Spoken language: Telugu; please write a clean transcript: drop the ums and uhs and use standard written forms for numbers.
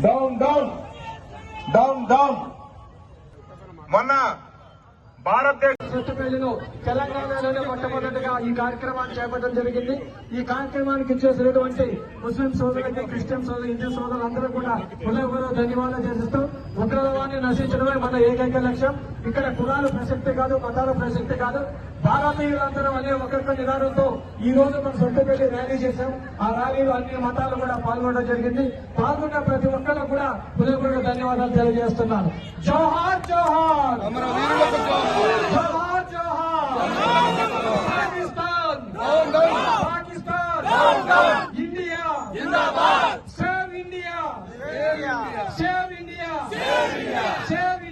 Down down down down. మొన్న భారతదేశ సొట్టుపల్లిలో తెలంగాణలోనే మొట్టమొదటిగా ఈ కార్యక్రమాన్ని చేపట్టడం జరిగింది. ఈ కార్యక్రమానికి ఇచ్చేసినటువంటి ముస్లిం సోదరులకి, క్రిస్టియన్ సోదరు, హిందూ సోదరులు అందరూ కూడా హృదయపూర్వక ధన్యవాదాలు చేస్తూ ఉగ్రవాదాన్ని నశించడమే మన ఏకైక లక్ష్యం. ఇక్కడ కులాలు ప్రసక్తి కాదు, మతాల ప్రసక్తి కాదు. భారతీయులందరం అనే ఒక్కొక్క నినాదంతో ఈ రోజు మన సొట్టుపల్లి ర్యాలీ చేశాం. ఆ ర్యాలీలో అన్ని మతాలు కూడా పాల్గొనడం జరిగింది. పాల్గొన్న ప్రతి ఒక్కరు కూడా హృదయపూర్వక ధన్యవాదాలు తెలియజేస్తున్నాను. జోహార్ జోహార్, జోహార్ జోహార్. పాకిస్తాన్ పాకిస్తాన్, ఇండియా జిందాబాద్. Save India, save India, save India, save